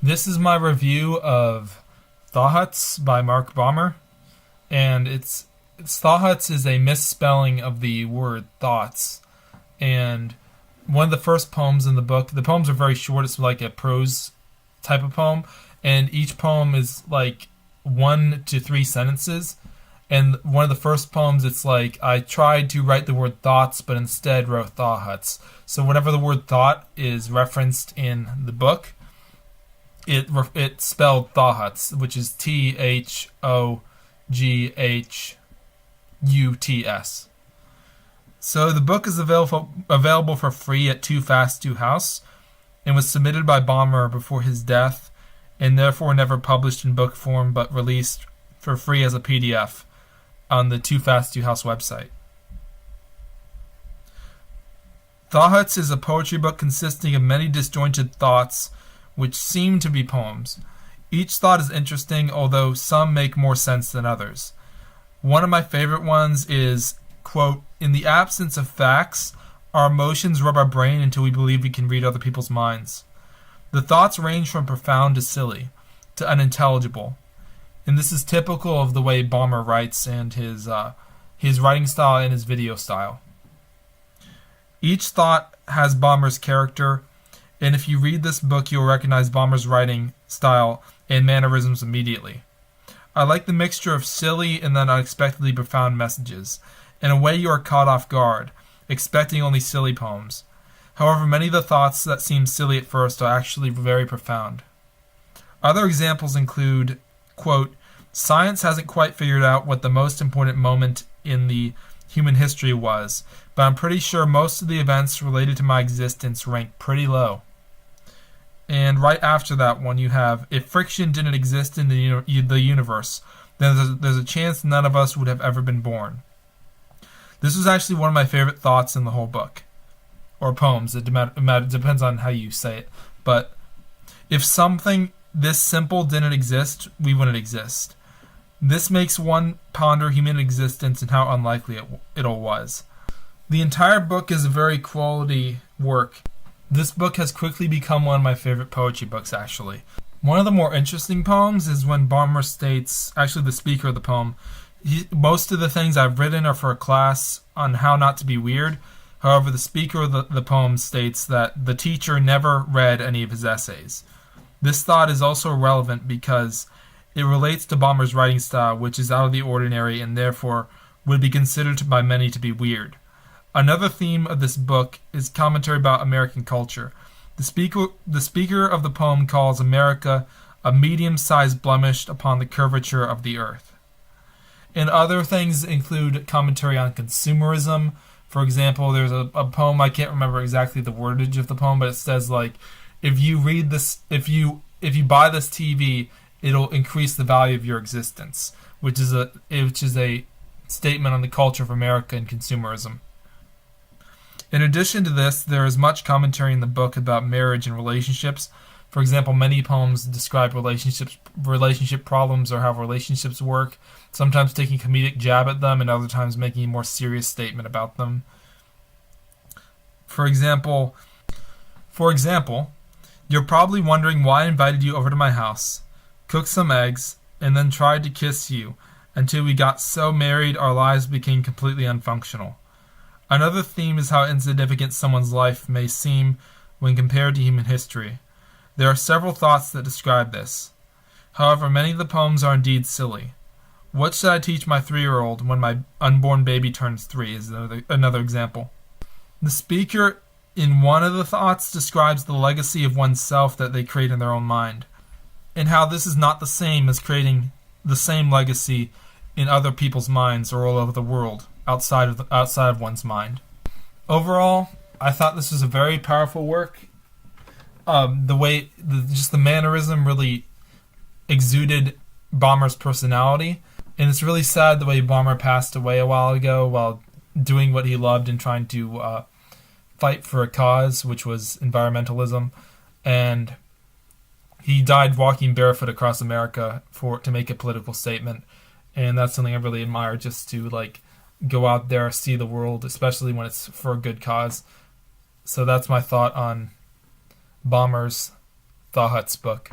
This is my review of Thoghuts by Mark Baumer, and it's Thoghuts is a misspelling of the word thoughts, and one of the first poems in the book. The poems are very short. It's like a prose type of poem, and each poem is like 1 to 3 sentences. And one of the first poems, it's like, I tried to write the word thoughts, but instead wrote Thoghuts. So whatever the word thought is referenced in the book, it spelled Thoghuts, which is Thoghuts. So the book is available for free at Too Fast Too House, and was submitted by Baumer before his death, and therefore never published in book form, but released for free as a PDF on the Too Fast Too House website. Thoghuts is a poetry book consisting of many disjointed thoughts which seem to be poems. Each thought is interesting, although some make more sense than others. One of my favorite ones is, quote, "In the absence of facts, our emotions rub our brain until we believe we can read other people's minds." The thoughts range from profound to silly, to unintelligible. And this is typical of the way Baumer writes and his writing style and his video style. Each thought has Baumer's character, and if you read this book, you'll recognize Baumer's writing style and mannerisms immediately. I like the mixture of silly and then unexpectedly profound messages. In a way, you are caught off guard, expecting only silly poems. However, many of the thoughts that seem silly at first are actually very profound. Other examples include, quote, "Science hasn't quite figured out what the most important moment in the human history was, but I'm pretty sure most of the events related to my existence rank pretty low." And right after that one, you have, "If friction didn't exist in the universe, then there's a chance none of us would have ever been born." This was actually one of my favorite thoughts in the whole book. Or poems, it depends on how you say it. But if something this simple didn't exist, we wouldn't exist. This makes one ponder human existence and how unlikely it all was. The entire book is a very quality work. This book has quickly become one of my favorite poetry books, actually. One of the more interesting poems is when Baumer states, actually the speaker of the poem, most of the things I've written are for a class on how not to be weird. However, the speaker of the poem states that the teacher never read any of his essays. This thought is also relevant because it relates to Baumer's writing style, which is out of the ordinary and therefore would be considered by many to be weird. Another theme of this book is commentary about American culture. The speaker of the poem calls America a medium-sized blemish upon the curvature of the earth. And other things include commentary on consumerism. For example, there's a poem, I can't remember exactly the wordage of the poem, but it says like, if you read this, if you buy this TV, it'll increase the value of your existence, which is a statement on the culture of America and consumerism. In addition to this, there is much commentary in the book about marriage and relationships. For example, many poems describe relationship problems or how relationships work, sometimes taking a comedic jab at them and other times making a more serious statement about them. For example, you're probably wondering why I invited you over to my house, cooked some eggs, and then tried to kiss you until we got so married our lives became completely unfunctional. Another theme is how insignificant someone's life may seem when compared to human history. There are several thoughts that describe this. However, many of the poems are indeed silly. What should I teach my 3-year-old when my unborn baby turns 3 is another example. The speaker in one of the thoughts describes the legacy of oneself that they create in their own mind, and how this is not the same as creating the same legacy in other people's minds or all over the world, outside of one's mind. Overall, I thought this was a very powerful work. Just the mannerism really exuded Baumer's personality, and it's really sad the way Baumer passed away a while ago while doing what he loved and trying to fight for a cause, which was environmentalism, and he died walking barefoot across America to make a political statement, and that's something I really admire, just to go out there, see the world, especially when it's for a good cause. So that's my thought on Baumer's Thoghuts book.